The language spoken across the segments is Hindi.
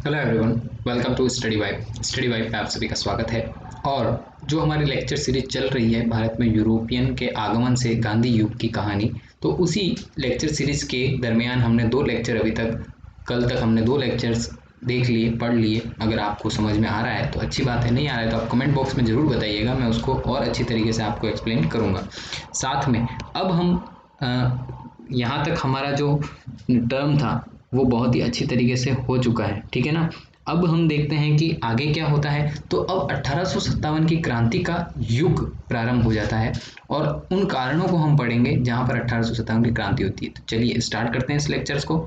Hello everyone, welcome to study vibe पे आप सभी का स्वागत है। और जो हमारी लेक्चर सीरीज चल रही है भारत में यूरोपियन के आगमन से गांधी युग की कहानी, तो उसी लेक्चर सीरीज के दरमियान हमने दो लेक्चर अभी तक कल तक हमने दो लेक्चर्स देख लिए, पढ़ लिए। अगर आपको समझ में आ रहा है तो अच्छी बात है, नहीं आ रहा है तो आप कमेंट बॉक्स में ज़रूर बताइएगा, मैं उसको और अच्छी तरीके से आपको एक्सप्लेन करूँगा। साथ में अब हम यहाँ तक हमारा जो टर्म था वो बहुत ही अच्छी तरीके से हो चुका है, ठीक है ना। अब हम देखते हैं कि आगे क्या होता है। तो अब 1857 की क्रांति का युग प्रारंभ हो जाता है और उन कारणों को हम पढ़ेंगे जहां पर 1857 की क्रांति होती है। तो चलिए स्टार्ट करते हैं इस लेक्चर्स को,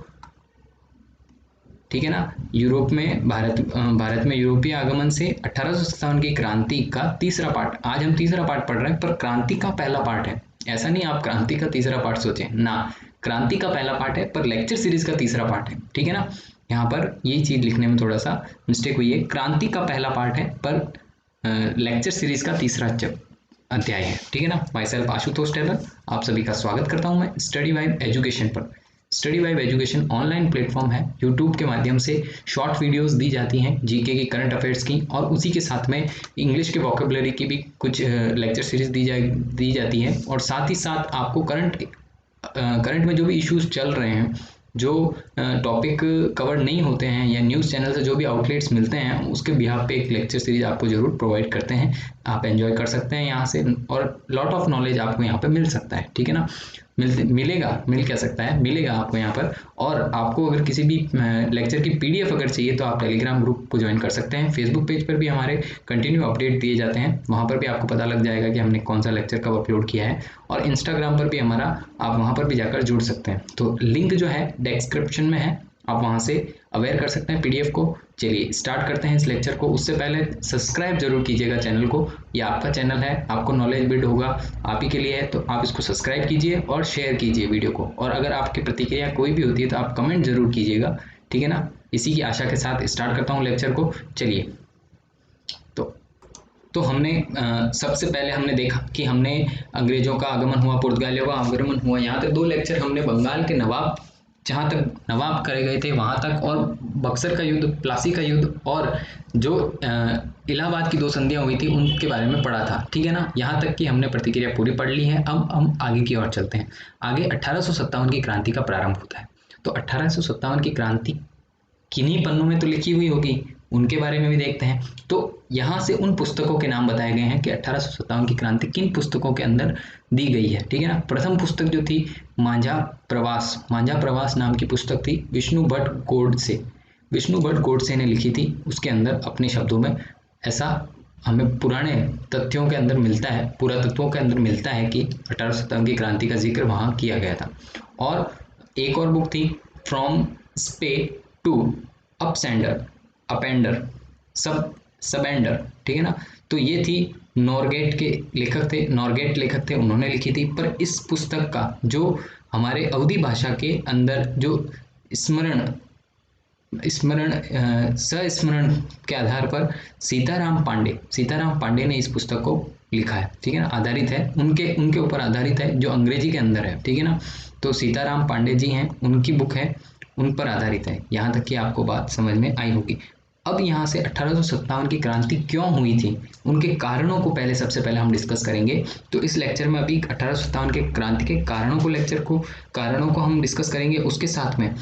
ठीक है ना। यूरोप में भारत में यूरोपीय आगमन से 1857 की क्रांति का तीसरा पार्ट, आज हम तीसरा पार्ट पढ़ रहे हैं, पर क्रांति का पहला पार्ट है। ऐसा नहीं आप क्रांति का तीसरा पार्ट सोचें ना, क्रांति का पहला पार्ट है पर लेक्चर सीरीज का तीसरा पार्ट है, ठीक है ना। यहाँ पर ये चीज लिखने में थोड़ा सा मिस्टेक हुई है, क्रांति का पहला पार्ट है पर लेक्चर सीरीज का तीसरा अध्याय है, ठीक है ना। माई सेल्फ आशुतोष टेलर, आप सभी का स्वागत करता हूँ मैं स्टडी वाइब एजुकेशन पर। Study vibe education online platform है, यूट्यूब के माध्यम से शॉर्ट वीडियोस दी जाती हैं जीके की, करंट अफेयर्स की, और उसी के साथ में इंग्लिश के वोकेबलरी की भी कुछ लेक्चर सीरीज दी जाती है। और साथ ही साथ आपको करंट में जो भी इश्यूज चल रहे हैं, जो टॉपिक कवर नहीं होते हैं, या न्यूज़ चैनल से जो भी आउटलेट्स मिलते हैं, उसके बिहाफ पे एक लेक्चर सीरीज आपको जरूर प्रोवाइड करते हैं। आप एंजॉय कर सकते हैं यहाँ से, और लॉट ऑफ नॉलेज आपको यहाँ पे मिल सकता है, ठीक है ना। मिल क्या सकता है, मिलेगा आपको यहाँ पर। और आपको अगर किसी भी लेक्चर की पीडीएफ अगर चाहिए तो आप टेलीग्राम ग्रुप को ज्वाइन कर सकते हैं। फेसबुक पेज पर भी हमारे कंटिन्यू अपडेट दिए जाते हैं, वहाँ पर भी आपको पता लग जाएगा कि हमने कौन सा लेक्चर कब अपलोड किया है। और इंस्टाग्राम पर भी हमारा, आप वहाँ पर भी जाकर जुड़ सकते हैं। तो लिंक जो है डिस्क्रिप्शन में है, आप वहाँ से अवेयर कर सकते हैं पीडीएफ को। चलिए स्टार्ट करते हैं इस लेक्चर को। उससे पहले सब्सक्राइब जरूर कीजिएगा चैनल को, ये आपका चैनल है, आपको नॉलेज बिल्ड होगा, आप ही के लिए है, तो आप इसको सब्सक्राइब कीजिए और शेयर कीजिए वीडियो को। और अगर आपकी प्रतिक्रिया कोई भी होती है तो आप कमेंट जरूर कीजिएगा, ठीक है ना। इसी की आशा के साथ स्टार्ट करता हूँ लेक्चर को। चलिए, तो हमने सबसे पहले हमने देखा कि हमने अंग्रेजों का आगमन हुआ, पुर्तगालियों का आगमन हुआ, यहाँ तक दो लेक्चर हमने बंगाल के नवाब, जहाँ तक नवाब करे गए थे वहाँ तक, और बक्सर का युद्ध, प्लासी का युद्ध, और जो इलाहाबाद की दो संधियाँ हुई थी उनके बारे में पढ़ा था, ठीक है ना। यहाँ तक कि हमने प्रतिक्रिया पूरी पढ़ ली है। अब हम आगे की ओर चलते हैं। आगे 1857 की क्रांति का प्रारंभ होता है। तो 1857 की क्रांति किन्हीं पन्नों में तो लिखी हुई होगी, उनके बारे में भी देखते हैं। तो यहाँ से उन पुस्तकों के नाम बताए गए हैं कि 1857 की क्रांति किन पुस्तकों के अंदर दी गई है, ठीक है ना। प्रथम पुस्तक जो थी मांझा प्रवास नाम की पुस्तक थी, विष्णु भट्ट गोडसे ने लिखी थी। उसके अंदर अपने शब्दों में ऐसा हमें पुराने तथ्यों के अंदर मिलता है, पुरातत्वों के अंदर मिलता है कि 1857 की क्रांति का जिक्र वहाँ किया गया था। और एक और बुक थी, फ्रॉम स्पे टू अपेंडर सबेंडर, ठीक है ना। तो ये थी, नॉर्गेट लेखक थे, उन्होंने लिखी थी। पर इस पुस्तक का जो हमारे अवधी भाषा के अंदर जो संस्मरण के आधार पर सीताराम पांडे ने इस पुस्तक को लिखा है, ठीक है ना। आधारित है, उनके ऊपर आधारित है, जो अंग्रेजी के अंदर है, ठीक है ना। तो सीताराम पांडे जी हैं, उनकी बुक है, उन पर आधारित है। यहाँ तक कि आपको बात समझ में आई होगी। अब यहाँ से 1857 की क्रांति क्यों हुई थी, उनके कारणों को सबसे पहले हम डिस्कस करेंगे। तो इस लेक्चर में अभी 1857 के क्रांति के कारणों को हम डिस्कस करेंगे। उसके साथ में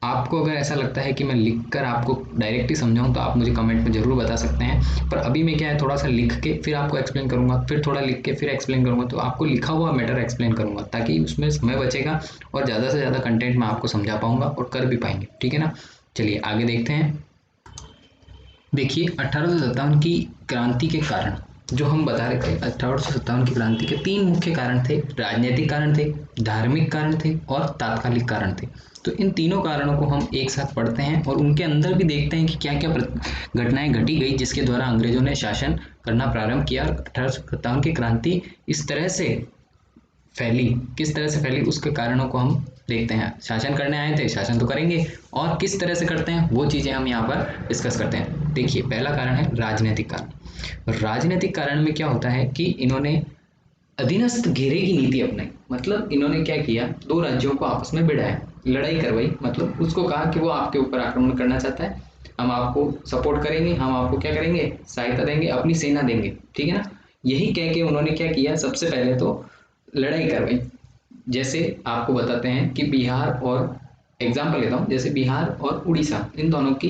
आपको अगर ऐसा लगता है कि मैं लिखकर आपको डायरेक्ट ही समझाऊं तो आप मुझे कमेंट में ज़रूर बता सकते हैं। पर अभी मैं क्या है, थोड़ा सा लिख के फिर आपको एक्सप्लेन करूंगा, फिर थोड़ा लिख के फिर एक्सप्लेन करूंगा। तो आपको लिखा हुआ मैटर एक्सप्लेन करूंगा ताकि उसमें समय बचेगा और ज़्यादा से ज़्यादा कंटेंट मैं आपको समझा पाऊंगा और कर भी पाएंगे, ठीक है ना। चलिए आगे देखते हैं। देखिए 1857 की क्रांति के कारण जो हम बता रहे थे, 1857 की क्रांति के तीन मुख्य कारण थे। राजनीतिक कारण थे, धार्मिक कारण थे और तात्कालिक कारण थे। तो इन तीनों कारणों को हम एक साथ पढ़ते हैं और उनके अंदर भी देखते हैं कि क्या क्या घटनाएं घटी गई जिसके द्वारा अंग्रेजों ने शासन करना प्रारंभ किया। 1857 की क्रांति इस तरह से फैली, किस तरह से फैली, उसके कारणों को हम देखते हैं। शासन करने आए थे, शासन तो करेंगे, और किस तरह से करते हैं वो चीज़ें हम यहाँ पर डिस्कस करते हैं। देखिए पहला कारण है राजनीतिक कारण। राजनीतिक कारण में क्या होता है कि इन्होंने अधीनस्थ घेरे की नीति अपनाई। मतलब इन्होंने क्या किया, दो राज्यों को आपस में भिड़ाया, लड़ाई करवाई। मतलब उसको कहा कि वो आपके ऊपर आक्रमण करना चाहता है, हम आपको सपोर्ट करेंगे, हम आपको क्या करेंगे, सहायता देंगे, अपनी सेना देंगे, ठीक है ना। यही कह के उन्होंने क्या किया, सबसे पहले तो लड़ाई करवाई। जैसे आपको बताते हैं कि बिहार और एग्जाम्पल लेता हूँ, जैसे बिहार और उड़ीसा, इन दोनों की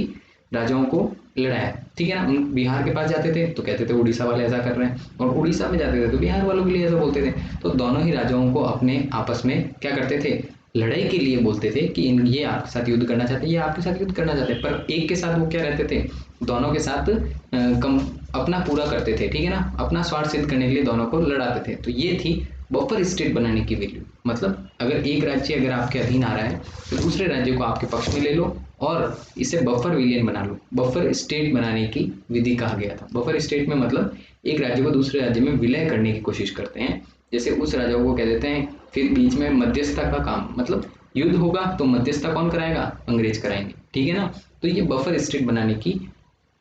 राजाओं को लड़ाया, ठीक है ना। उन बिहार के पास जाते थे तो कहते थे उड़ीसा वाले ऐसा कर रहे हैं, और उड़ीसा में जाते थे तो बिहार वालों के लिए ऐसा बोलते थे। तो दोनों ही राजाओं को अपने आपस में क्या करते थे, लड़ाई के लिए बोलते थे कि ये आपके साथ युद्ध करना चाहते हैं, ये आपके साथ युद्ध करना चाहते हैं, पर एक के साथ वो क्या रहते थे, दोनों के साथ कम अपना पूरा करते थे, ठीक है ना, अपना स्वार्थ सिद्ध करने के लिए दोनों को लड़ाते थे। तो ये थी बफर स्टेट बनाने की वैल्यू। मतलब अगर एक राज्य अगर आपके अधीन आ रहा है तो दूसरे राज्य को आपके पक्ष में ले लो और इसे बफर विलियन बना लो। बफर स्टेट बनाने की विधि कहा गया था। बफर स्टेट में मतलब एक राज्य को दूसरे राज्य में विलय करने की कोशिश करते हैं, जैसे उस राजा को कह देते हैं। फिर बीच में मध्यस्थता का काम, मतलब युद्ध होगा तो मध्यस्थता कौन कराएगा, अंग्रेज कराएंगे, ठीक है ना। तो ये बफर स्टेट बनाने की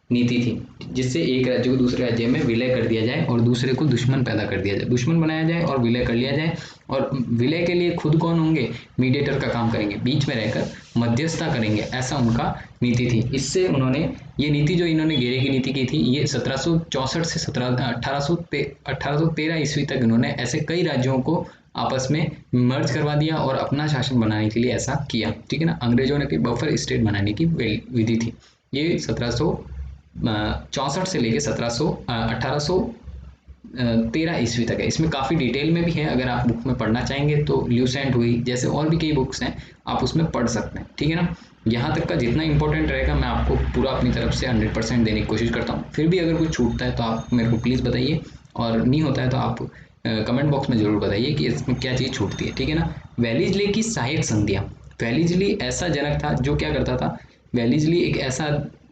नीति थी, जिससे एक राज्य को दूसरे राज्य में विलय कर दिया जाए और दूसरे को दुश्मन पैदा कर दिया जाए, दुश्मन बनाया जाए और विलय कर लिया जाए। और विलय के लिए खुद कौन होंगे, मीडिएटर का काम करेंगे, बीच में रहकर मध्यस्थता करेंगे, ऐसा उनका नीति थी। इससे उन्होंने ये नीति जो इन्होंने घेरे की नीति की थी, ये 1764 से 1813 ईस्वी तक इन्होंने ऐसे कई राज्यों को आपस में मर्ज करवा दिया और अपना शासन बनाने के लिए ऐसा किया, ठीक है ना। अंग्रेजों ने बफर स्टेट बनाने की विधि थी। ये 1764 से लेके 1813 ईस्वी तक है। इसमें काफ़ी डिटेल में भी है, अगर आप बुक में पढ़ना चाहेंगे तो ल्यूसेंट हुई जैसे और भी कई बुक्स हैं, आप उसमें पढ़ सकते हैं, ठीक है ना। यहाँ तक का जितना इंपॉर्टेंट रहेगा मैं आपको पूरा अपनी तरफ से 100% देने की कोशिश करता हूँ। फिर भी अगर कुछ छूटता है तो आप मेरे को प्लीज़ बताइए, और नहीं होता है तो आप कमेंट बॉक्स में ज़रूर बताइए कि इसमें क्या चीज़ छूटती है, ठीक है ना। वेलिज्ले की सहायक संधियाँ। वेलिज्ली ऐसा जनक था जो क्या करता था, वेलिज्ली एक ऐसा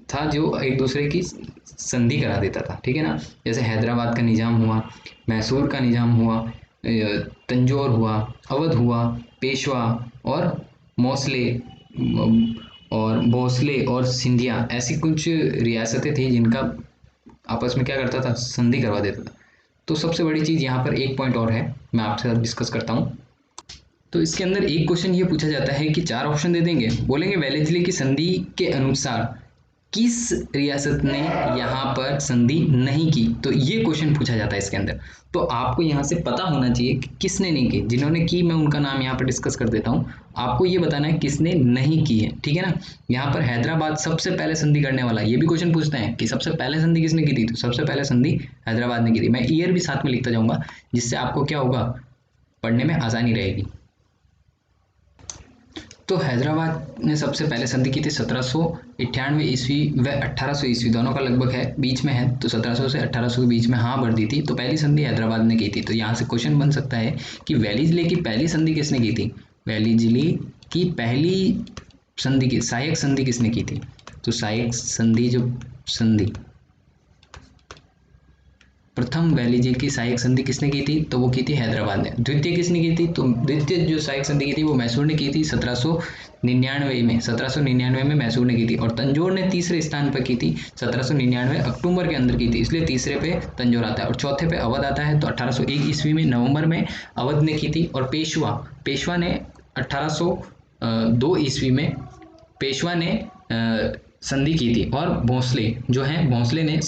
था जो एक दूसरे की संधि करा देता था, ठीक है ना। जैसे हैदराबाद का निज़ाम हुआ, मैसूर का निज़ाम हुआ, तंजौर हुआ, अवध हुआ, पेशवा और मौसले और भोसले और सिंधिया, ऐसी कुछ रियासतें थी जिनका आपस में क्या करता था, संधि करवा देता था। तो सबसे बड़ी चीज़ यहाँ पर एक पॉइंट और है, मैं आपके साथ डिस्कस करता हूँ। तो इसके अंदर एक क्वेश्चन ये पूछा जाता है कि 4 ऑप्शन दे देंगे, बोलेंगे वेलेस्ली की संधि के अनुसार किस रियासत ने यहाँ पर संधि नहीं की। तो ये क्वेश्चन पूछा जाता है इसके अंदर। तो आपको यहाँ से पता होना चाहिए कि किसने नहीं की। जिन्होंने की मैं उनका नाम यहाँ पर डिस्कस कर देता हूँ, आपको ये बताना है किसने नहीं की है, ठीक है ना। यहाँ पर हैदराबाद सबसे पहले संधि करने वाला, ये भी क्वेश्चन पूछते हैं कि सबसे पहले संधि किसने की थी, तो सबसे पहले संधि हैदराबाद ने की थी। मैं ईयर भी साथ में लिखता जाऊँगा, जिससे आपको क्या होगा, पढ़ने में आसानी रहेगी। तो हैदराबाद ने सबसे पहले संधि की थी 1798 ईस्वी व 1800 ईस्वी, दोनों का लगभग है, बीच में है, तो 1700 से 1800 के बीच में हाँ भर दी थी। तो पहली संधि हैदराबाद ने की थी। तो यहाँ से क्वेश्चन बन सकता है कि वेलिज्ले की पहली संधि किसने की थी, वेलिज्ले की पहली संधि की सहायक संधि किसने की थी। तो सहायक संधि जो संधि प्रथम वेलिज्ले की सहायक संधि किसने की थी, तो वो की थी हैदराबाद ने। द्वितीय किसने की थी, तो द्वितीय जो सहायक संधि की थी वो मैसूर ने की थी 1799 में मैसूर ने की थी। और तंजौर ने तीसरे स्थान पर की थी, 1799 अक्टूबर के अंदर की थी, इसलिए तीसरे पे तंजौर आता है। और चौथे पे अवध आता है, तो 1801 ईस्वी में नवंबर में अवध ने की थी। और पेशवा ने 1802 ईस्वी में पेशवा ने संधि की थी। और भोसले जो है, भोसले ने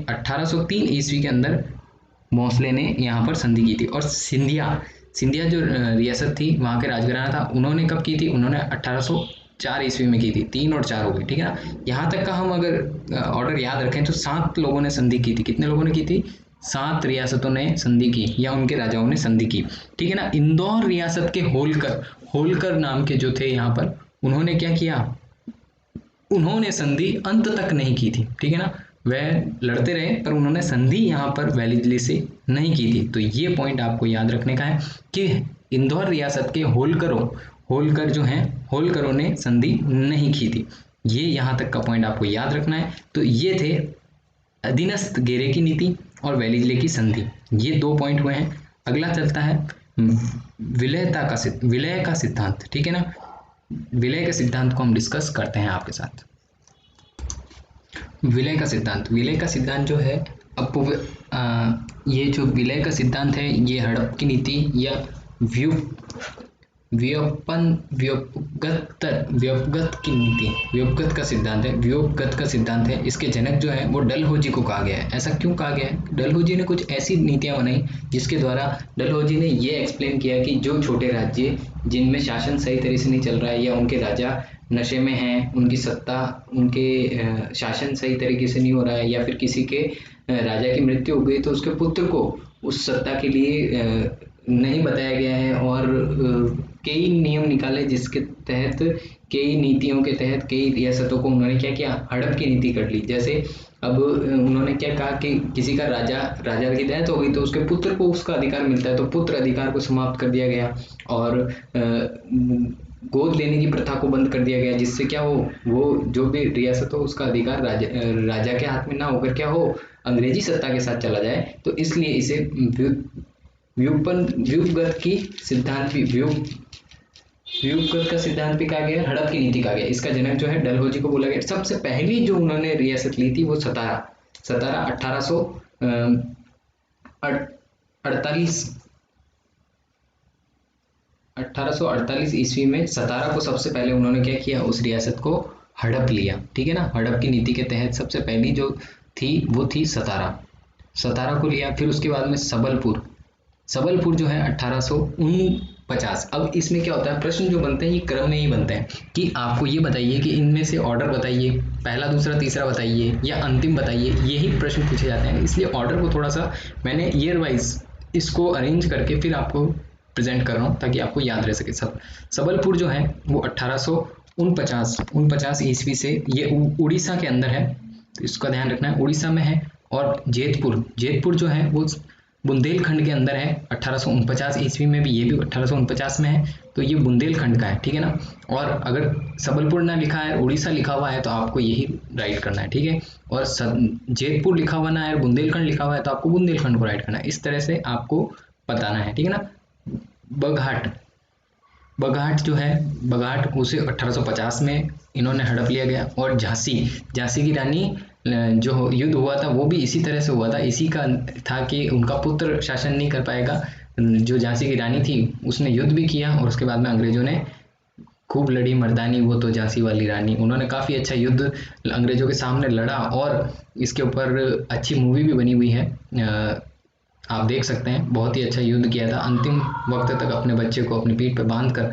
1803 ईस्वी के अंदर भोसले ने यहाँ पर संधि की थी। और सिंधिया जो रियासत थी, वहाँ के राजघराना था, उन्होंने कब की थी, उन्होंने 1804 ईस्वी में की थी। 3 और 4 हो गई, ठीक है ना। यहाँ तक का हम अगर ऑर्डर याद रखें तो 7 लोगों ने संधि की थी। कितने लोगों ने की थी, 7 रियासतों ने संधि की, या उनके राजाओं ने संधि की, ठीक है ना। इंदौर रियासत के होलकर नाम के जो थे यहाँ पर, उन्होंने क्या किया, उन्होंने संधि अंत तक नहीं की थी, ठीक है ना। वह लड़ते रहे पर उन्होंने संधि यहाँ पर वेलिज्ले से नहीं की थी। तो ये पॉइंट आपको याद रखने का है कि इंदौर रियासत के होलकर जो हैं, होलकरों ने संधि नहीं की थी। ये यहाँ तक का पॉइंट आपको याद रखना है। तो ये थे अधीनस्थ घेरे की नीति और वेलिज्ले की संधि, ये 2 पॉइंट हुए हैं। अगला चलता है विलय का सिद्धांत, ठीक है ना। विलय के सिद्धांत को हम डिस्कस करते हैं आपके साथ। विलय का सिद्धांत जो है, ये जो विलय का सिद्धांत है, ये हड़प की नीति या व्युपगत की नीति, व्युपगत का सिद्धांत है, व्युपगत का सिद्धांत है। इसके जनक जो है वो डलहौजी को कहा गया है। ऐसा क्यों कहा गया है? डलहौजी ने कुछ ऐसी नीतियां बनाई जिसके द्वारा डलहौजी ने ये एक्सप्लेन किया कि जो छोटे राज्य जिनमें शासन सही तरह से नहीं चल रहा है या उनके राजा नशे में हैं, उनकी सत्ता, उनके शासन सही तरीके से नहीं हो रहा है, या फिर किसी के राजा की मृत्यु हो गई तो उसके पुत्र को उस सत्ता के लिए नहीं बताया गया है, और कई नियम निकाले जिसके तहत, कई नीतियों के तहत कई रियासतों को उन्होंने क्या किया, हड़प की नीति कर ली। जैसे अब उन्होंने क्या कहा कि किसी का राजा की डेथ हो गई तो उसके पुत्र को उसका अधिकार मिलता है, तो पुत्र अधिकार को समाप्त कर दिया गया, और गोद लेने की प्रथा को बंद कर दिया गया, जिससे क्या हो, वो जो भी रियासत हो उसका अधिकार राजा के हाथ में ना होकर क्या हो, अंग्रेजी सत्ता के साथ चला जाए। तो इसलिए इसे व्युपगत की सिद्धांत भी व्युपगत का सिद्धांत भी कहा गया, हड़प की नीति कहा गया। इसका जनक जो है डलहौजी को बोला गया। सबसे पहली जो उन्होंने रियासत ली थी वो सतारा 1848 ईस्वी में सतारा को सबसे पहले उन्होंने क्या किया, उस रियासत को हड़प लिया। ठीक है ना, हड़प की नीति के तहत सबसे पहली जो थी वो थी सतारा को लिया। फिर उसके बाद में सबलपुर जो है 1849। अब इसमें क्या होता है, प्रश्न जो बनते हैं ये क्रम में ही बनते हैं कि आपको ये बताइए कि इनमें से ऑर्डर बताइए, पहला दूसरा तीसरा बताइए या अंतिम बताइए, यही प्रश्न पूछे जाते हैं। इसलिए ऑर्डर को थोड़ा सा मैंने ईयर वाइज इसको अरेंज करके फिर आपको प्रेजेंट कर रहा हूँ ताकि आपको याद रह सके सब। सबलपुर जो है वो 1849 ईस्वी से, ये उड़ीसा के अंदर है, तो इसका ध्यान रखना है, उड़ीसा में है। और जेतपुर जो है वो बुंदेलखंड के अंदर है 1849 ईस्वी में भी, ये भी 1849 में है, तो ये बुंदेलखंड का है। ठीक है ना, और अगर सबलपुर ना लिखा है, उड़ीसा लिखा हुआ है तो आपको यही राइट करना है। ठीक है, और जेतपुर लिखा हुआ ना है, बुंदेलखंड लिखा हुआ है तो आपको बुंदेलखंड को राइट करना है। इस तरह से आपको बताना है। ठीक है ना, बघाट जो है, बघाट उसे 1850 में इन्होंने हड़प लिया गया। और झांसी की रानी जो युद्ध हुआ था वो भी इसी तरह से हुआ था, इसी का था कि उनका पुत्र शासन नहीं कर पाएगा। जो झांसी की रानी थी उसने युद्ध भी किया और उसके बाद में अंग्रेजों ने खूब लड़ी मर्दानी, वो तो झांसी वाली रानी, उन्होंने काफ़ी अच्छा युद्ध अंग्रेजों के सामने लड़ा, और इसके ऊपर अच्छी मूवी भी बनी हुई है, आप देख सकते हैं। बहुत ही अच्छा युद्ध किया था, अंतिम वक्त तक अपने बच्चे को अपनी पीठ पर बांध कर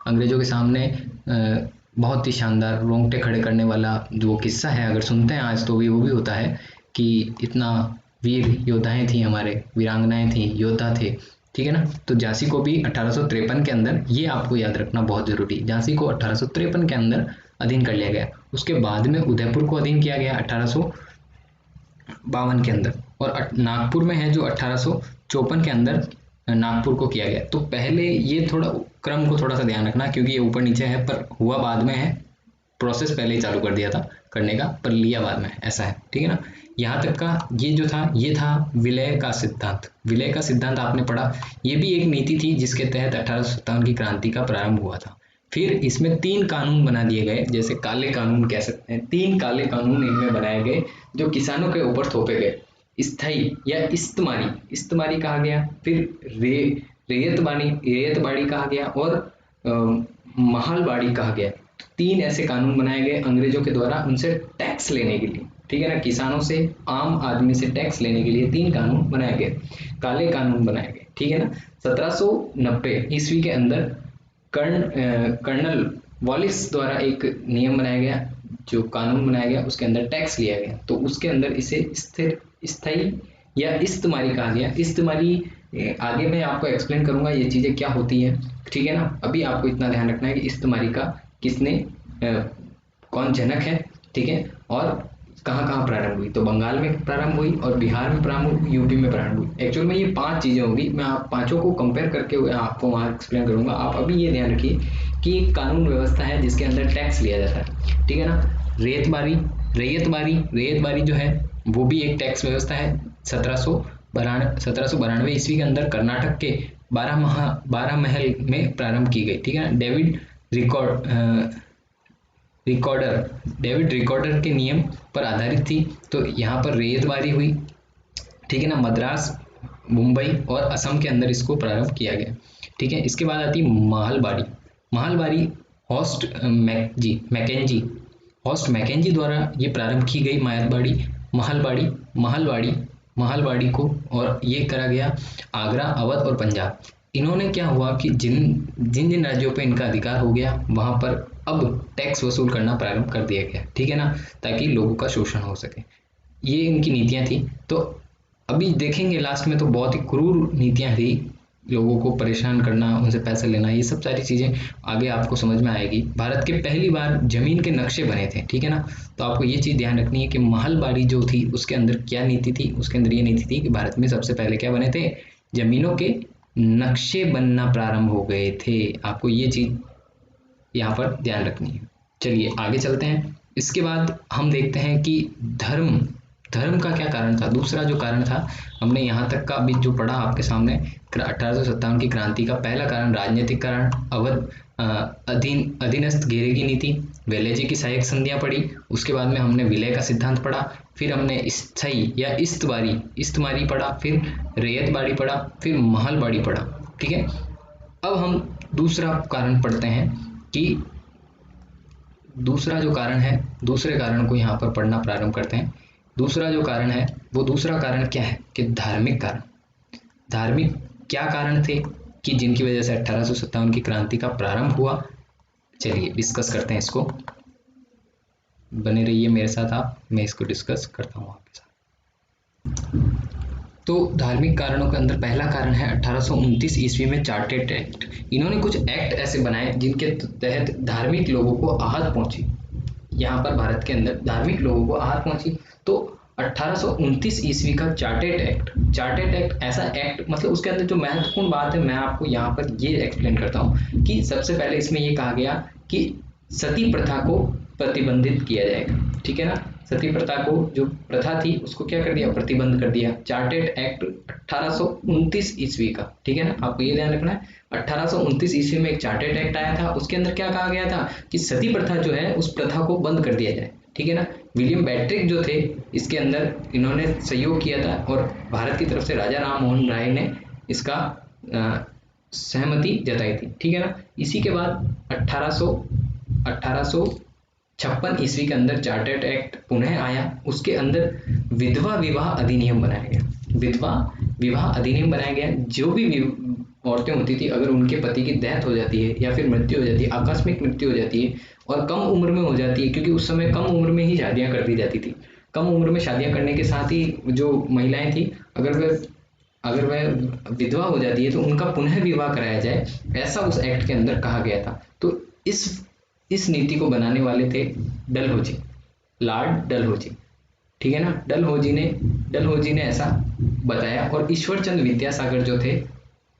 अंग्रेजों के सामने बहुत ही शानदार, रोंगटे खड़े करने वाला जो किस्सा है, अगर सुनते हैं आज तो भी वो भी होता है कि इतना वीर योद्धाएं थी, हमारे वीरांगनाएं थी, योद्धा थे। ठीक है ना, तो झांसी को भी 1853 के अंदर, ये आपको याद रखना बहुत जरूरी, झांसी को 1853 के अंदर अधीन कर लिया गया। उसके बाद में उदयपुर को अधीन किया गया 1852 के अंदर, और नागपुर में है जो 1854 के अंदर नागपुर को किया गया। तो पहले ये थोड़ा क्रम को थोड़ा सा ध्यान रखना, क्योंकि ये ऊपर नीचे है पर हुआ बाद में है, प्रोसेस पहले ही चालू कर दिया था करने का पर लिया बाद में, ऐसा है। ठीक है ना, यहाँ तक का ये जो था ये था विलय का सिद्धांत आपने पढ़ा। ये भी एक नीति थी जिसके तहत 1857 की क्रांति का प्रारंभ हुआ था। फिर इसमें 3 कानून बना दिए गए, जैसे काले कानून कह सकते हैं, 3 काले कानून इनमें बनाए गए जो किसानों के ऊपर थोपे गए। स्थाई या इस्तमारी कहा गया, फिर रेयतबाड़ी कहा गया, और महालबाड़ी कहा गया। 3 ऐसे कानून बनाए गए अंग्रेजों के द्वारा उनसे टैक्स लेने के लिए। ठीक है ना, किसानों से, आम आदमी से टैक्स लेने के लिए 3 कानून बनाए गए, काले कानून बनाए गए। ठीक है ना, 1790 ईस्वी के अंदर कर्नल वॉलिस द्वारा एक नियम बनाया गया, जो कानून बनाया गया उसके अंदर टैक्स लिया गया, तो उसके अंदर इसे स्थाई या इस्तमारी कहा गया। इस्तमारी आगे मैं आपको एक्सप्लेन करूंगा ये चीजें क्या होती है। ठीक है ना, अभी आपको इतना ध्यान रखना है कि इस्तमारी का किसने कौन जनक है। ठीक है, और कहाँ कहाँ प्रारंभ हुई, तो बंगाल में प्रारंभ हुई, और बिहार में प्रारंभ हुई, यूपी में प्रारंभ हुई। एक्चुअल में ये 5 चीजें होंगी, मैं आप पांचों को कंपेयर करके आपको वहाँ एक्सप्लेन करूंगा। आप अभी ये ध्यान रखिए कि एक कानून व्यवस्था है जिसके अंदर टैक्स लिया जाता है। ठीक है ना, रेयतबारी जो है वो भी एक टैक्स व्यवस्था है। 1792 ईस्वी के अंदर कर्नाटक के 12 महल में प्रारंभ की गई। ठीक है ना, डेविड रिकॉर्डर के नियम पर आधारित थी, तो यहाँ पर रेयतबारी हुई। ठीक है ना, मुंबई और असम के अंदर इसको प्रारंभ किया गया। ठीक है, इसके बाद आती है महलबारी। महलबारी हॉस्ट मैकेंजी हॉस्ट मैकेंजी द्वारा ये प्रारंभ की गई महलबाड़ी महलबाड़ी महलबाड़ी महलबाड़ी को, और ये करा गया आगरा, अवध और पंजाब। इन्होंने क्या हुआ कि जिन जिन जिन राज्यों पे इनका अधिकार हो गया वहां पर अब टैक्स वसूल करना प्रारंभ कर दिया गया। ठीक है ना, ताकि लोगों का शोषण हो सके। ये इनकी नीतियां थी। तो अभी देखेंगे लास्ट में तो बहुत ही क्रूर नीतियां थी, लोगों को परेशान करना, उनसे पैसे लेना, ये सब सारी चीजें आगे आपको समझ में आएगी। भारत के पहली बार जमीन के नक्शे बने थे। ठीक है ना, तो आपको ये चीज ध्यान रखनी है कि महलबारी जो थी उसके अंदर क्या नीति थी। उसके अंदर ये नीति थी कि भारत में सबसे पहले क्या बने थे, जमीनों के नक्शे बनना प्रारंभ हो गए थे। आपको ये चीज यहाँ पर ध्यान रखनी है। चलिए आगे चलते हैं। इसके बाद हम देखते हैं कि धर्म धर्म का क्या कारण था। दूसरा जो कारण था, हमने यहाँ तक का अभी जो पढ़ा आपके सामने 1857 की क्रांति का पहला कारण राजनीतिक कारण, अवध अधीनस्थ घेरे की नीति, वेलेजी की सहायक संधियां पढ़ी। उसके बाद में हमने विलय का सिद्धांत पढ़ा, फिर हमने स्थायी या इस्तमारी पढ़ा, फिर रैयतबाड़ी पढ़ा, फिर महलबाड़ी पढ़ा। ठीक है, अब हम दूसरा कारण पढ़ते हैं कि दूसरा जो कारण है, दूसरे कारण को यहाँ पर पढ़ना प्रारंभ करते हैं। दूसरा जो कारण है वो दूसरा कारण क्या है कि धार्मिक कारण। धार्मिक क्या कारण थे कि जिनकी वजह से 1857 की क्रांति का प्रारंभ हुआ। चलिए डिस्कस करते हैं इसको, बने रहिए मेरे साथ आप, मैं इसको डिस्कस करता हूँ आपके साथ। तो धार्मिक कारणों के अंदर पहला कारण है 1829 ईस्वी में चार्टेड एक्ट। इन्होंने कुछ एक्ट ऐसे बनाए जिनके तहत धार्मिक लोगों को आहत पहुंची। यहाँ पर भारत के अंदर धार्मिक लोगों को आहत पहुंची। तो 1829 ईस्वी का चार्टेड एक्ट ऐसा एक्ट, मतलब उसके अंदर जो महत्वपूर्ण बात है मैं आपको यहाँ पर ये एक्सप्लेन करता हूँ कि सबसे पहले इसमें ये कहा गया कि सती प्रथा को प्रतिबंधित किया जाएगा। ठीक है ना, सती प्रथा को जो प्रथा थी उसको क्या कर दिया, प्रतिबंध कर दिया। चार्टेड एक्ट 1829 ईस्वी का। ठीक है ना, आपको ये ध्यान रखना है 1829 ईस्वी में एक चार्टेड एक्ट आया था। उसके अंदर क्या कहा गया था कि सती प्रथा जो है उस प्रथा को बंद कर दिया जाए। ठीक है ना, विलियम बैट्रिक जो थे इसके अंदर इन्होंने सहयोग किया था और भारत की तरफ से राजा राम मोहन राय ने इसका सहमति जताई थी। ठीक है ना, इसी के बाद 1856 ईस्वी के अंदर चार्टेड एक्ट पुनः आया। उसके अंदर विधवा विवाह अधिनियम बनाया गया। विधवा विवाह अधिनियम बनाया गया। जो भी औरतें होती थी, अगर उनके पति की डेथ हो जाती है या फिर मृत्यु हो जाती है, आकस्मिक मृत्यु हो जाती है और कम उम्र में हो जाती है, क्योंकि उस समय कम उम्र में ही शादियां कर दी जाती थी। कम उम्र में शादियां करने के साथ ही जो महिलाएं थी, अगर वह विधवा हो जाती है तो उनका पुनः विवाह कराया जाए, ऐसा उस एक्ट के अंदर कहा गया था। तो इस नीति को बनाने वाले थे डलहौजी, लॉर्ड डलहौजी। ठीक है ना, डलहौजी ने ऐसा बताया और ईश्वर चंद्र विद्यासागर जो थे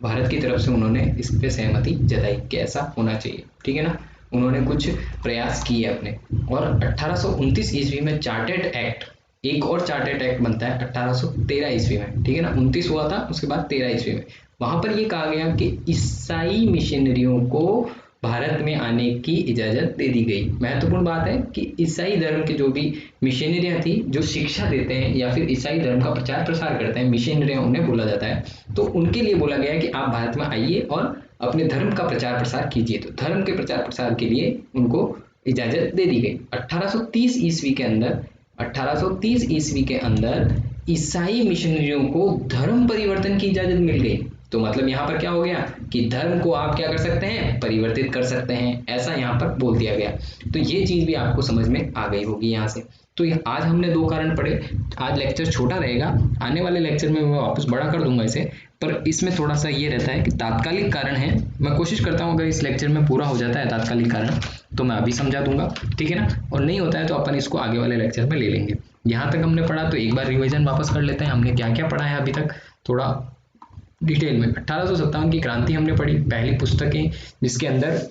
भारत की तरफ से, उन्होंने इस पे सहमति जताई कि ऐसा होना चाहिए। ठीक है ना, उन्होंने कुछ प्रयास किए अपने। और 1829 ईस्वी में चार्टेड एक्ट, एक और चार्टेड एक्ट बनता है 1813 ईस्वी में। ठीक है ना, 29 हुआ था, उसके बाद 13 ईस्वी में वहां पर ये कहा गया कि ईसाई मिशनरियों को भारत में आने की इजाजत दे दी गई। महत्वपूर्ण बात है कि ईसाई धर्म के जो भी मिशनरियां थी, जो शिक्षा देते हैं या फिर ईसाई धर्म का प्रचार प्रसार करते हैं, मिशनरियां उन्हें बोला जाता है। तो उनके लिए बोला गया है कि आप भारत में आइए और अपने धर्म का प्रचार प्रसार कीजिए। तो धर्म के प्रचार प्रसार के लिए उनको इजाजत दे दी गई। 1830 ईस्वी के अंदर 1830 ईस्वी के अंदर ईसाई मिशनरियों को धर्म परिवर्तन की इजाजत मिल गई। तो मतलब यहाँ पर क्या हो गया कि धर्म को आप क्या कर सकते हैं, परिवर्तित कर सकते हैं, ऐसा यहाँ पर बोल दिया गया। तो ये चीज भी आपको समझ में आ गई होगी यहाँ से। तो आज हमने दो कारण पढ़े। आज लेक्चर छोटा रहेगा, आने वाले लेक्चर में मैं वापस बड़ा कर दूंगा इसे, पर इसमें थोड़ा सा ये रहता है कि तात्कालिक कारण है। मैं कोशिश करता हूँ अगर इस लेक्चर में पूरा हो जाता है तात्कालिक कारण तो मैं अभी समझा दूंगा। ठीक है ना, और नहीं होता है तो अपन इसको आगे वाले लेक्चर में ले लेंगे। यहाँ तक हमने पढ़ा तो एक बार रिविजन वापस कर लेते हैं, हमने क्या क्या पढ़ा है अभी तक थोड़ा डिटेल में। 1857 की क्रांति हमने पढ़ी, पहली पुस्तकें जिसके अंदर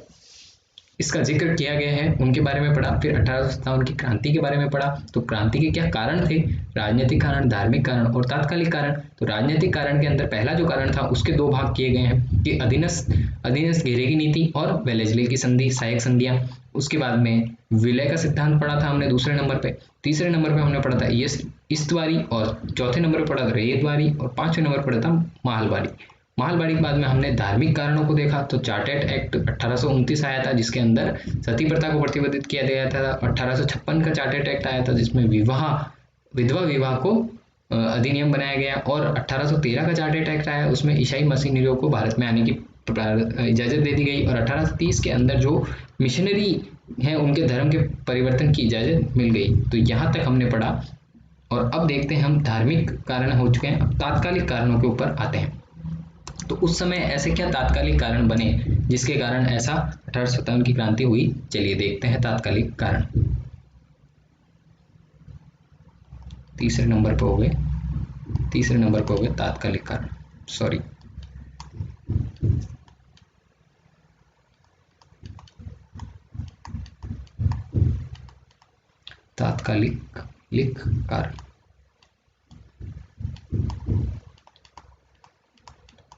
इसका जिक्र किया गया है, उनके बारे में पढ़ा। फिर 1857 की क्रांति के बारे में पढ़ा, तो क्रांति के क्या कारण थे, राजनीतिक कारण, धार्मिक कारण और तात्कालिक कारण। तो राजनीतिक कारण के अंदर पहला जो कारण था उसके दो भाग किए गए हैं कि अधीनस्थ घेरे की नीति और वेलेस्ली की संधि, सहायक संधियां। उसके बाद में विलय का सिद्धांत पढ़ा था हमने दूसरे नंबर पे। तीसरे नंबर पे हमने पढ़ा था इस्तवारी, और चौथे नंबर पे पढ़ा था रेतवारी, और पांचवें नंबर पढ़ा था माहलवारी। माहलवाड़ी के बाद में हमने धार्मिक कारणों को देखा, तो चार्टेड एक्ट 1829 आया था जिसके अंदर सती प्रथा को प्रतिबंधित किया गया था। 1856 का चार्टेड एक्ट आया था जिसमें विधवा विवाह को अधिनियम बनाया गया, और 1813 का चार्टेड एक्ट आया, उसमें ईसाई मशीनरियों को भारत में आने की इजाजत दे दी गई, और 1830 के अंदर जो मिशनरी हैं उनके धर्म के परिवर्तन की इजाजत मिल गई। तो यहाँ तक हमने पढ़ा, और अब देखते हैं हम धार्मिक कारण हो चुके हैं, अब तात्कालिक कारणों के ऊपर आते हैं। तो उस समय ऐसे क्या तात्कालिक कारण बने जिसके कारण ऐसा 1857 की क्रांति हुई, चलिए देखते हैं तात्कालिक कारण। तीसरे नंबर पे हो गए तात्कालिक कारण, सॉरी। तात्कालिक कारण,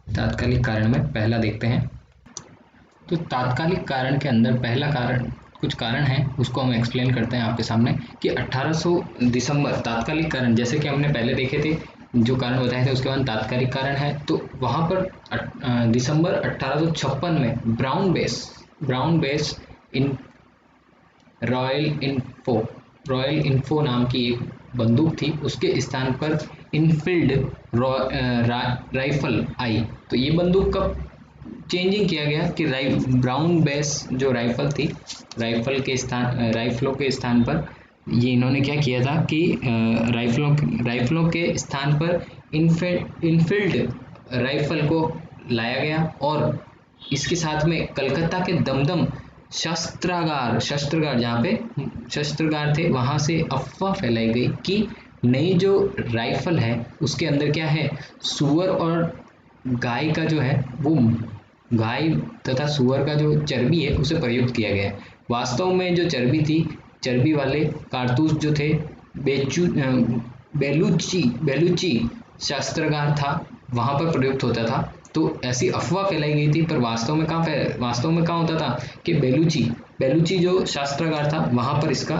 तात्कालिक कारण में पहला देखते हैं। तो तात्कालिक कारण के अंदर पहला कारण, कुछ कारण है उसको हम एक्सप्लेन करते हैं आपके सामने कि 1800 दिसंबर, तात्कालिक कारण जैसे कि हमने पहले देखे थे, जो कारण बताए थे उसके बाद तात्कालिक कारण है। तो वहां पर दिसंबर 1856 में brown base in royal info नाम की एक बंदूक थी, उसके स्थान पर इनफील्ड राइफल आई। तो ये बंदूक कब चेंजिंग किया गया कि ब्राउन बेस जो राइफल थी, राइफलों के स्थान पर ये इन्होंने क्या किया था कि राइफलों के स्थान पर इनफील्ड राइफल को लाया गया, और इसके साथ में कलकत्ता के दमदम शस्त्रागार जहाँ पे शस्त्रागार थे वहां से अफवाह फैलाई गई कि नई जो राइफल है उसके अंदर क्या है, सुअर और गाय का जो है वो गाय तथा सुअर का जो चर्बी है उसे प्रयुक्त किया गया है। वास्तव में जो चर्बी थी, चर्बी वाले कारतूस जो थे बेलूची शस्त्रागार था वहां पर प्रयुक्त होता था। तो ऐसी अफवाह फैलाई गई थी, पर वास्तव में कहाँ होता था कि बेलूची जो शस्त्रागार था वहां पर इसका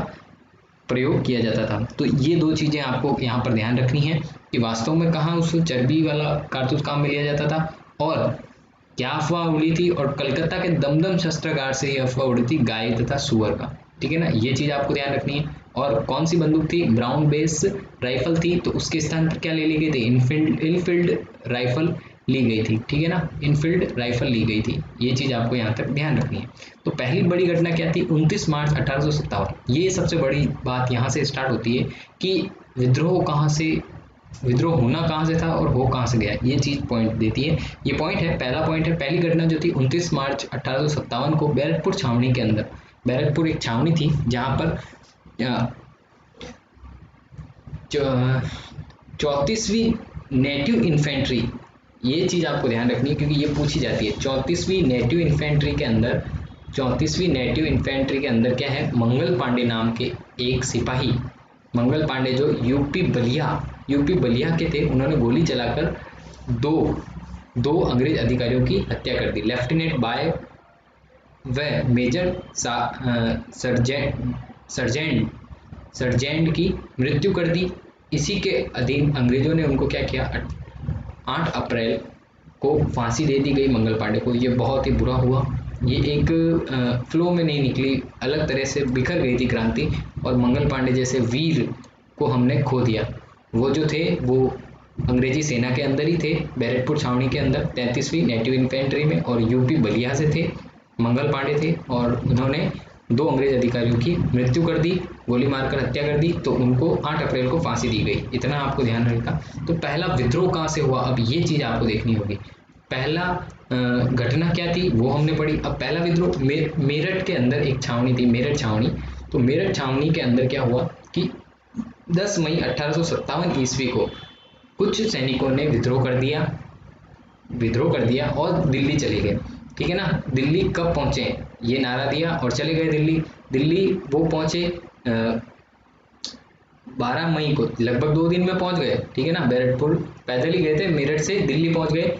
प्रयोग किया जाता था। तो ये दो चीजें आपको यहाँ पर ध्यान रखनी है कि वास्तव में कहाँ उस चर्बी वाला कारतूस काम में लिया जाता था, और क्या अफवाह उड़ी थी, और कलकत्ता के दमदम शस्त्रागार से ये अफवाह उड़ी थी गाय तथा सुअर का। ठीक है ना, ये चीज आपको ध्यान रखनी है। और कौन सी बंदूक थी, ब्राउन बेस राइफल थी, तो उसके स्थान पर क्या ले ली गई थी, इनफील्ड राइफल ली गई थी। ठीक है ना, इनफील्ड राइफल ली गई थी, ये चीज आपको यहाँ तक ध्यान रखनी है। तो पहली बड़ी घटना क्या थी, 29 मार्च 1857, ये सबसे बड़ी बात यहाँ से स्टार्ट होती है कि विद्रोह होना कहाँ से था और हो कहाँ से गया, ये चीज पॉइंट देती है। ये पॉइंट है, पहला पॉइंट है, पहली घटना जो थी 29 मार्च 1857 को बैरकपुर छावनी के अंदर, बैरकपुर एक छावनी थी जहाँ पर 34वीं नेटिव इन्फेंट्री, ये चीज आपको ध्यान रखनी है क्योंकि ये पूछी जाती है। 34वीं नेटिव इन्फेंट्री के अंदर क्या है, मंगल पांडे नाम के एक सिपाही, मंगल पांडे जो यूपी बलिया के थे, उन्होंने गोली चलाकर दो अंग्रेज अधिकारियों की हत्या कर दी। लेफ्टिनेंट बाय व मेजर सर्जेंट की मृत्यु कर दी। इसी के अधीन अंग्रेजों ने उनको क्या किया, 8 अप्रैल को फांसी दे दी गई मंगल पांडे को। ये बहुत ही बुरा हुआ, ये एक फ्लो में नहीं निकली, अलग तरह से बिखर गई थी क्रांति, और मंगल पांडे जैसे वीर को हमने खो दिया। वो जो थे वो अंग्रेजी सेना के अंदर ही थे, बैरकपुर छावनी के अंदर 33वीं नेटिव इन्फेंट्री में, और यूपी बलिया से थे, मंगल पांडे थे, और उन्होंने 2 अंग्रेज अधिकारियों की मृत्यु कर दी, गोली मारकर हत्या कर दी। तो उनको 8 अप्रैल को फांसी दी गई, इतना आपको ध्यान रखना। तो पहला विद्रोह कहाँ से हुआ, अब ये चीज आपको देखनी होगी। पहला घटना क्या थी वो हमने पढ़ी। अब पहला विद्रोह मेरठ के अंदर एक छावनी थी, मेरठ छावनी। तो मेरठ छावनी के अंदर क्या हुआ कि 10 मई 1857 ईस्वी को कुछ सैनिकों ने विद्रोह कर दिया और दिल्ली चले गए। ठीक है ना। दिल्ली कब पहुंचे, ये नारा दिया और चले गए दिल्ली। दिल्ली वो पहुंचे 12 मई को, लगभग 2 दिन में पहुंच गए, ठीक है ना। बैरकपुर पैदल ही गए थे, मेरठ से दिल्ली पहुंच गए।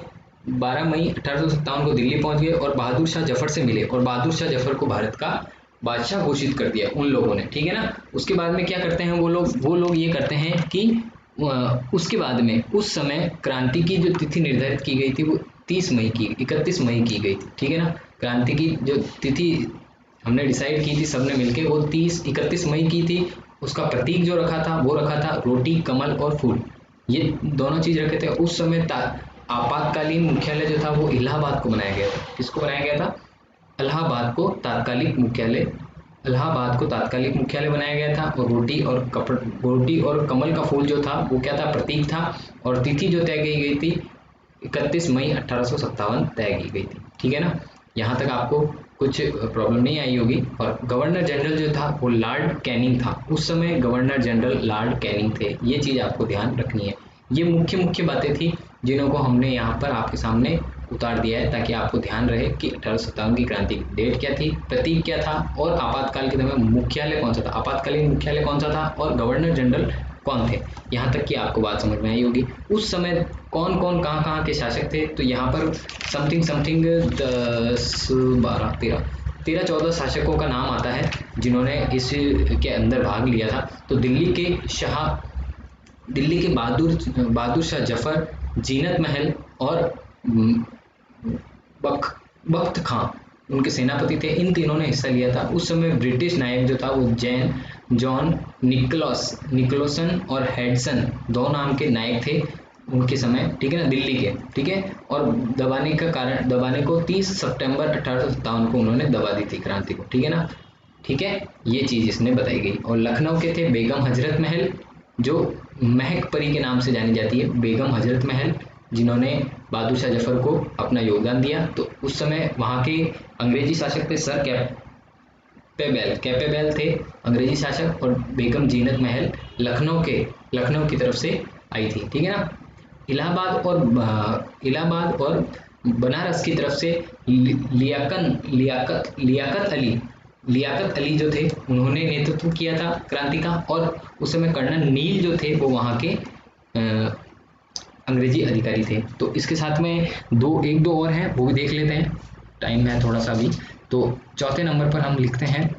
12 मई 1857 को दिल्ली पहुंच गए और बहादुर शाह जफर से मिले और बहादुर शाह जफर को भारत का बादशाह घोषित कर दिया उन लोगों ने, ठीक है ना। उसके बाद में क्या करते हैं वो लोग ये करते हैं कि उसके बाद में उस समय क्रांति की जो तिथि निर्धारित की गई थी वो 31 मई की गई थी, ठीक है ना। क्रांति की जो तिथि हमने डिसाइड की थी सबने मिलके, वो 31 मई की थी। उसका प्रतीक जो रखा था वो रखा था रोटी, कमल और फूल, ये दोनों चीज रखे थे। उस समय आपातकालीन मुख्यालय जो था वो इलाहाबाद को बनाया गया था। किसको बनाया गया था? इलाहाबाद को तात्कालिक मुख्यालय, इलाहाबाद को तात्कालिक मुख्यालय बनाया गया था। और रोटी और कमल का फूल जो था वो क्या था? प्रतीक था। और तिथि जो तय की गई थी 31 मई 1857 तय की गई थी, ठीक है ना। यहाँ तक आपको कुछ प्रॉब्लम नहीं आई होगी। और गवर्नर जनरल जो था वो लॉर्ड कैनिंग था, उस समय गवर्नर जनरल लॉर्ड कैनिंग थे, ये चीज़ आपको ध्यान रखनी है। ये मुख्य मुख्य बातें थी जिन्हों को हमने यहाँ पर आपके सामने उतार दिया है ताकि आपको ध्यान रहे कि 1857 की क्रांति की डेट क्या थी, प्रतीक क्या था और आपातकाल के समय मुख्यालय कौन सा था, आपातकालीन मुख्यालय कौन सा था और गवर्नर जनरल कौन थे। यहाँ तक की आपको बात समझ में आई होगी। उस समय कौन कौन कहाँ कहाँ के शासक थे, तो यहाँ पर समथिंग 10 12 13 14 शासकों का नाम आता है जिन्होंने इस के अंदर भाग लिया था। तो दिल्ली के बहादुर शाह जफर, जीनत महल और बख्त खां उनके सेनापति थे। इन तीनों ने हिस्सा लिया था। उस समय ब्रिटिश नायक जो था वो जॉन निकोलसन और हेडसन, दो नाम के नायक थे उनके समय, ठीक है ना, दिल्ली के, ठीक है। और दबाने को 30 सितंबर 1857 को उन्होंने दबा दी थी क्रांति को, ठीक है ना। ठीक है, ये चीज इसने बताई गई। और लखनऊ के थे बेगम हजरत महल, जो महक परी के नाम से जानी जाती है, बेगम हजरत महल, जिन्होंने बहादुर शाह जफर को अपना योगदान दिया। तो उस समय वहाँ के अंग्रेजी शासक थे सर कैपेबेल थे अंग्रेजी शासक। और बेगम जीनत महल लखनऊ की तरफ से आई थी, ठीक है ना। इलाहाबाद और बनारस की तरफ से लियाकत अली जो थे उन्होंने नेतृत्व किया था क्रांति का। और उस समय कर्नल नील जो थे वो वहाँ के अंग्रेजी अधिकारी थे। तो इसके साथ में एक दो और हैं, वो भी देख लेते हैं, टाइम है थोड़ा सा भी। तो चौथे नंबर पर हम लिखते हैं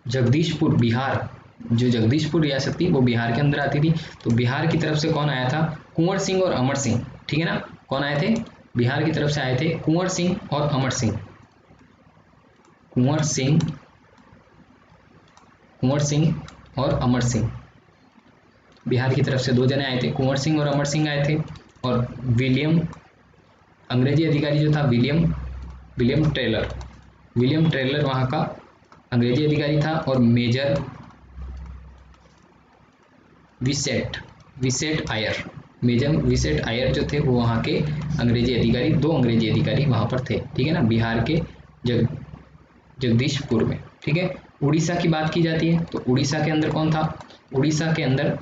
जगदीशपुर, बिहार। जो जगदीशपुर रियासत थी वो बिहार के अंदर आती थी। तो बिहार की तरफ से कौन आया था? कुंवर सिंह और अमर सिंह, ठीक है ना। कौन आए थे? बिहार की तरफ से आए थे कुंवर सिंह और अमर सिंह। कुंवर सिंह और अमर सिंह, बिहार की तरफ से दो जने आए थे, कुंवर सिंह और अमर सिंह आए थे। और अंग्रेजी अधिकारी जो था विलियम ट्रेलर वहाँ का अंग्रेजी अधिकारी था। और मेजर विसेट आयर जो थे वो वहाँ के अंग्रेजी अधिकारी, दो अंग्रेजी अधिकारी वहाँ पर थे, ठीक है ना, बिहार के जगदीशपुर में, ठीक है। उड़ीसा की बात की जाती है तो उड़ीसा के अंदर कौन था? उड़ीसा के अंदर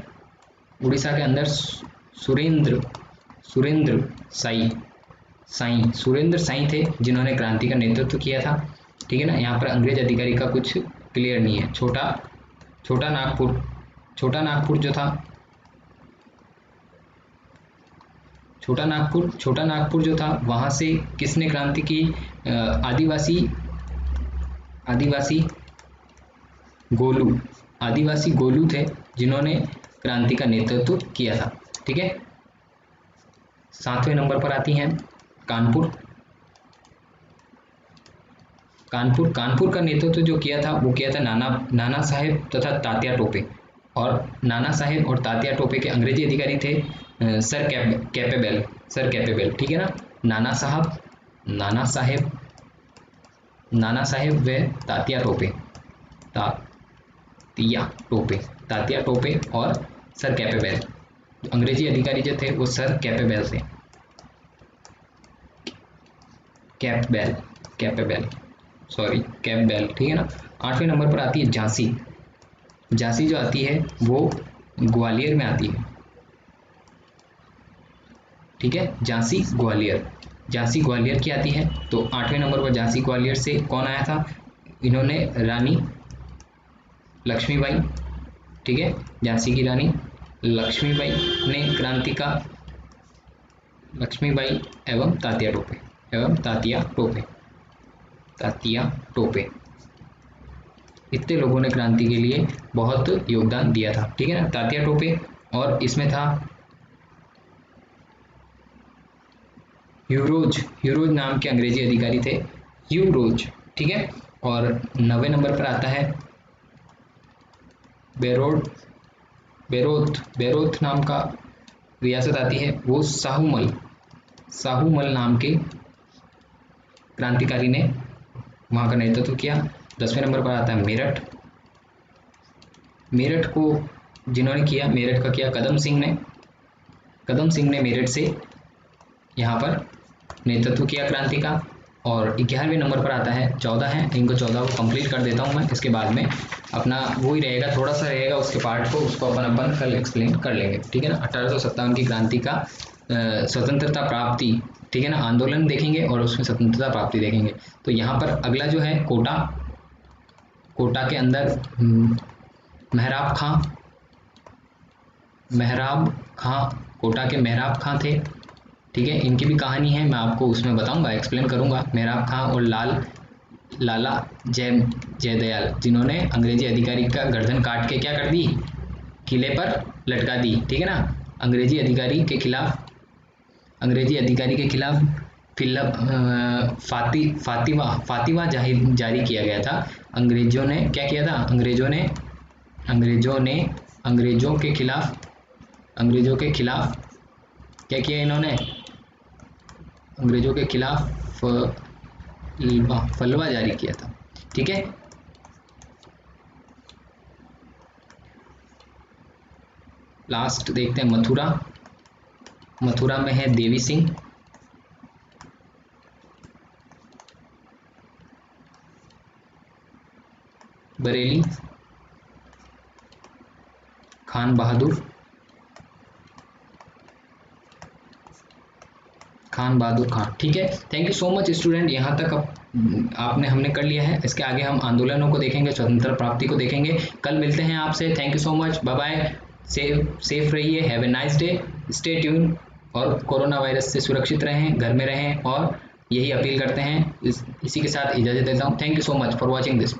सुरेंद्र साई थे, जिन्होंने क्रांति का नेतृत्व किया था, ठीक है ना। यहाँ पर अंग्रेज अधिकारी का कुछ क्लियर नहीं है। छोटा नागपुर जो था, छोटा नागपुर जो था वहां से किसने क्रांति की? आदिवासी गोलू थे जिन्होंने क्रांति का नेतृत्व किया था, ठीक है। 7वें नंबर पर आती हैं कानपुर का नेतृत्व जो किया था वो किया था नाना साहेब तथा तात्या टोपे। और नाना साहेब और तात्या टोपे के अंग्रेजी अधिकारी थे सर कैपेबेल, ठीक है ना। नाना साहेब व तात्या टोपे और सर कैपेबेल, अंग्रेजी अधिकारी जो थे वो सर कैपेबेल थे, कैपेबेल, ठीक है ना। 8वें नंबर पर आती है झांसी जो आती है वो ग्वालियर में आती है। ठीक है, झांसी ग्वालियर, झांसी ग्वालियर की आती है। तो 8वें नंबर पर झांसी ग्वालियर से कौन आया था, इन्होंने रानी लक्ष्मीबाई, ठीक है, झांसी की रानी लक्ष्मीबाई ने क्रांति का, लक्ष्मीबाई एवं तात्या टोपे, एवं तात्या टोपे, तात्या टोपे, इतने लोगों ने क्रांति के लिए बहुत योगदान दिया था, ठीक है ना, तात्या टोपे। और इसमें था ह्यूरोज, ह्यूरोज नाम के अंग्रेजी अधिकारी थे, ह्यूरोज, ठीक है। और 9वें नंबर पर आता है बेरोड, बेरोथ, बेरोथ नाम का रियासत आती है, वो साहूमल, साहूमल नाम के क्रांतिकारी ने वहाँ का नेतृत्व किया। 10वें नंबर पर आता है मेरठ, मेरठ को जिन्होंने किया, मेरठ का किया कदम सिंह ने, कदम सिंह ने मेरठ से यहाँ पर नेतृत्व किया क्रांति का। और 11वें नंबर पर आता है, 14 है, इनको 14 को कंप्लीट कर देता हूँ मैं, इसके बाद में अपना वो ही रहेगा, थोड़ा सा रहेगा उसके पार्ट को, उसको अपन कल एक्सप्लेन कर लेंगे, ठीक है ना। 1857 की क्रांति का स्वतंत्रता प्राप्ति, ठीक है ना, आंदोलन देखेंगे और उसमें स्वतंत्रता प्राप्ति देखेंगे। तो यहाँ पर अगला जो है कोटा, कोटा के अंदर मेहराब खां, मेहराब खां, कोटा के मेहराब खां थे, ठीक है, इनकी भी कहानी है, मैं आपको उसमें बताऊंगा, एक्सप्लेन करूंगा। मेहराब खां और लाला जयदयाल, जिन्होंने अंग्रेजी अधिकारी का गर्दन काट के क्या कर दी, किले पर लटका दी, ठीक है ना। अंग्रेजी अधिकारी के खिलाफ, अंग्रेजी अधिकारी के खिलाफ फातिवा जारी किया गया था। अंग्रेजों ने क्या किया था, अंग्रेजों के खिलाफ क्या किया इन्होंने, अंग्रेजों के खिलाफ फलवा जारी किया था, ठीक है। लास्ट देखते हैं मथुरा, मथुरा में है देवी सिंह, बरेली खान बहादुर, खान, ठीक है। Thank you so much student, यहाँ तक हमने कर लिया है। इसके आगे हम आंदोलनों को देखेंगे, स्वतंत्रता प्राप्ति को देखेंगे। कल मिलते हैं आपसे, thank you so much, bye bye, safe रहिए, have a nice day, stay tune, और कोरोना वायरस से सुरक्षित रहें, घर में रहें, और यही अपील करते हैं। इसी के साथ इजाज़त देता हूँ। Thank you so much for watching this.